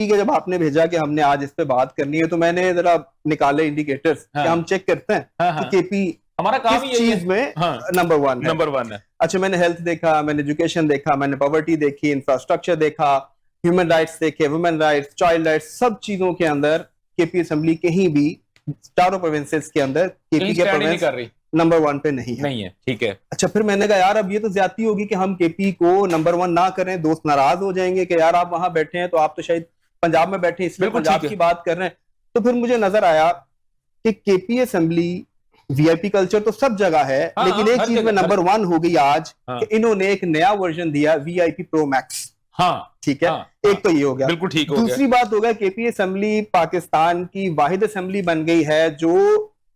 ठीक है, जब आपने भेजा कि हमने आज इस पे बात करनी है तो मैंने जरा निकाले इंडिकेटर्स कि हम चेक करते हैं कि केपी हमारा काम किस चीज में नंबर वन है। अच्छा, मैंने हेल्थ देखा, मैंने एजुकेशन देखा, मैंने पॉवर्टी देखी, इंफ्रास्ट्रक्चर देखा, ह्यूमन राइट्स देखे, वुमेन राइट्स, चाइल्ड राइट्स, सब चीजों के अंदर केपी असेंबली कहीं भी चारों प्रोविंसेस के अंदर केपी के प्रोविंस नंबर 1 पे नहीं है। ठीक है। अच्छा, फिर मैंने कहा यार अब ये तो ज्यादती होगी कि हम केपी को नंबर 1 ना करें, दोस्त नाराज हो जाएंगे कि यार आप वहां बैठे हैं तो आप तो शायद पंजाब में बैठे इसलिए पंजाब की बात कर रहे हैं। तो फिर मुझे नजर आया कि केपी असेंबली वीआईपी कल्चर तो सब जगह है, लेकिन एक चीज में नंबर 1 हो गई आज कि इन्होंने एक नया वर्जन दिया वीआईपी प्रो मैक्स। ठीक है, एक तो ये हो गया, बिल्कुल ठीक हो गया। दूसरी बात हो गया केपी असेंबली पाकिस्तान की वाहिद असेंबली बन गई है जो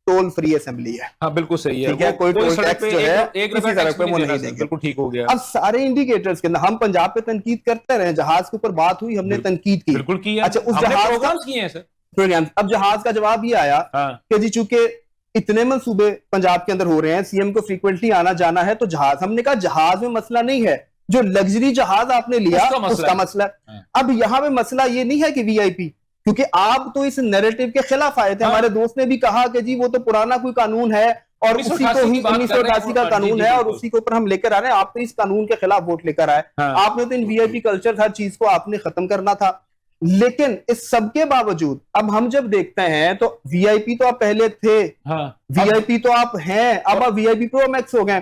टोल फ्री असेंबली है। हाँ, बिल्कुल सही है। ठीक है, कोई टोल टैक्स जो है किसी तरह पे वो नहीं देंगे। बिल्कुल ठीक हो गया। अब सारे इंडिकेटर्स के अंदर हम पंजाब पे तनकीद करते रहे, जहाज के ऊपर बात हुई, हमने तनकीद की, बिल्कुल की है। अच्छा, उस जहाज प्रोग्राम्स किए हैं सर, प्रोग्राम। अब जहाज का जवाब ये आया कि जी चूंकि इतने मंसूबे पंजाब के अंदर हो रहे हैं, सीएम को फ्रीक्वेंटली आना जाना है, तो जहाज, हमने कहा जहाज में मसला नहीं है, जो लग्जरी जहाज आपने लिया उसका मसला। अब यहाँ पे मसला ये नहीं है कि वीआईपी, क्योंकि आप तो इस नैरेटिव के खिलाफ आए थे। हमारे दोस्त ने भी कहा कि जी वो तो पुराना कोई कानून है और उसी को ही 1988 का कानून है और उसी के ऊपर हम लेकर आ रहे हैं। आप तो इस कानून के खिलाफ वोट लेकर आए। आपने तो इन वीआईपी कल्चर हर चीज को आपने खत्म करना था। लेकिन इस सबके बावजूद अब हम जब देखते हैं तो वीआईपी तो आप पहले थे, वीआईपी तो आप हैं, अब आप वीआईपी प्रो मैक्स हो गए।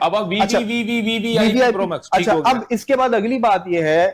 अच्छा, अब इसके बाद अगली बात यह है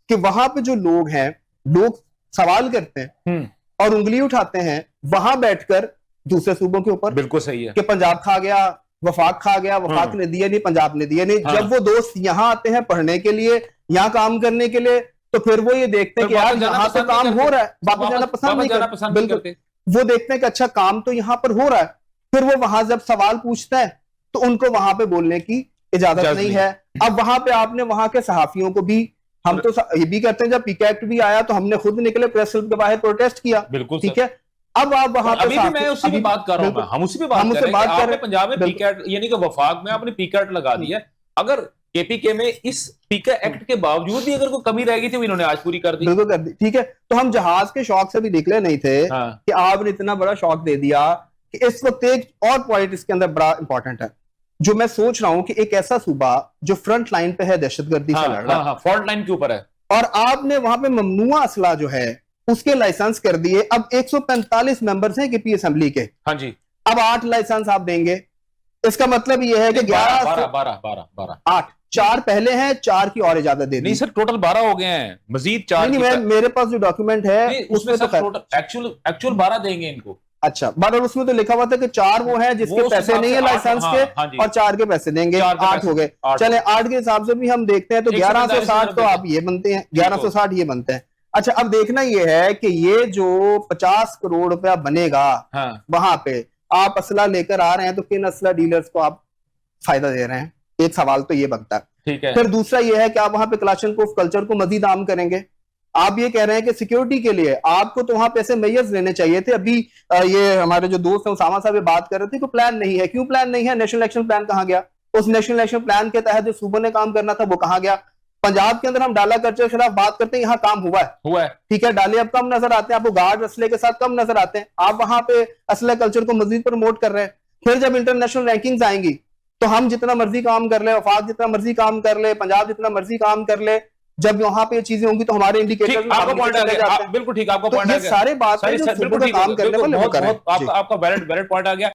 कि वहां पे जो लोग हैं, लोग सवाल करते हैं और उंगली उठाते हैं वहां बैठकर दूसरे सूबों के ऊपर। बिल्कुल सही है कि पंजाब खा गया, वफाक खा गया, वफाक ने दिया नहीं, पंजाब ने दिया नहीं। जब वो दोस्त यहाँ आते हैं पढ़ने के लिए, यहाँ काम करने के लिए, तो फिर वो ये देखते हैं कि यार यहाँ तो काम हो रहा है, वापस जाना पसंद नहीं करते। वो देखते हैं कि अच्छा काम तो यहाँ पर हो रहा है, फिर वो वहां जब सवाल पूछता है तो उनको वहां पे बोलने की इजाजत नहीं है। अब वहां पे आपने वहां के सहाफियों को भी, हम तो ये भी करते हैं, जब पीके एक्ट भी आया तो हमने खुद निकले प्रेस क्लब के बाहर प्रोटेस्ट किया। बिल्कुल ठीक है। अब आप वहां पे, अभी मैं उसी की बात कर रहा हूं, हम उसी पे बात कर रहे हैं। पंजाब में पीके एक्ट यानी कि वफाक में आपने पीके एक्ट लगा दिया। अगर केपीके में इस पीके एक्ट के बावजूद भी अगर कोई कमी रह गई थी, इन्होंने आज पूरी कर दी। बिल्कुल कर दी। ठीक है, तो हम जहाज के शौक से भी निकले नहीं थे कि आपने इतना बड़ा शौक दे दिया कि इस वक्त एक और पॉइंट इसके अंदर बड़ा इंपॉर्टेंट है, जो मैं सोच रहा हूं कि एक ऐसा सूबा जो फ्रंट लाइन पे है, दहशतगर्दी से लड़ रहा है, फ्रंट लाइन के ऊपर है, और आपने वहां पे ममनुआ असला जो है उसके लाइसेंस कर दिए। अब 145 मेंबर्स हैं केपी असेंबली के। हाँ जी। अब 8 लाइसेंस आप देंगे, इसका मतलब यह है कि 12 8 4 पहले हैं, 4 की और इजाजत दे दी। नहीं सर, टोटल 12 हो गए हैं, मजीद 4। नहीं, मेरे पास जो डॉक्यूमेंट है उसमें तो एक्चुअल 12 देंगे इनको। अच्छा, 12, उसमें तो लिखा हुआ था कि 4 वो हैं जिसके पैसे नहीं है लाइसेंस के, और 4 के पैसे देंगे, 8 हो गए। चले 8 के हिसाब से भी हम देखते हैं तो 1160 तो आप ये बनते हैं, 1160 ये बनते हैं। अच्छा, अब देखना ये है कि ये जो 50 करोड़ रुपया बनेगा वहां पे आप असला लेकर आ रहे हैं तो किन असला डीलर्स को आप फायदा दे रहे हैं? एक सवाल तो ये बनता है। ठीक है। फिर दूसरा ये है कि आप वहां पे क्लाशनकोफ कल्चर को मजीद आम करेंगे। आप ये कह रहे हैं कि सिक्योरिटी के लिए आपको तो वहां पैसे मेजर्स लेने चाहिए थे। अभी ये हमारे जो दोस्त हैं उसामा साहब बात कर रहे थे कि प्लान नहीं है। क्यों प्लान नहीं है? नेशनल इलेक्शन प्लान कहां गया? उस नेशनल इलेक्शन प्लान के तहत जो सूबों ने काम करना था वो कहां गया? पंजाब के अंदर हम डाला कल्चर के खिलाफ बात करते हैं, यहाँ काम हुआ है। ठीक है, डाले अब कम नजर आते हैं, आपको गार्ड असले के साथ कम नजर आते हैं। आप वहां पे असला कल्चर को मजीद प्रमोट कर रहे हैं। फिर जब इंटरनेशनल रैंकिंग्स आएंगी तो हम जितना मर्जी काम कर ले, वफाक जितना मर्जी काम कर ले, पंजाब जितना मर्जी काम कर ले, जब वहां पे ये चीजें होंगी तो हमारे इंडिकेटर बिल्कुल ठीक, आपका पॉइंट सारे बात काम करने वाले आपका वैलिड पॉइंट आ गया।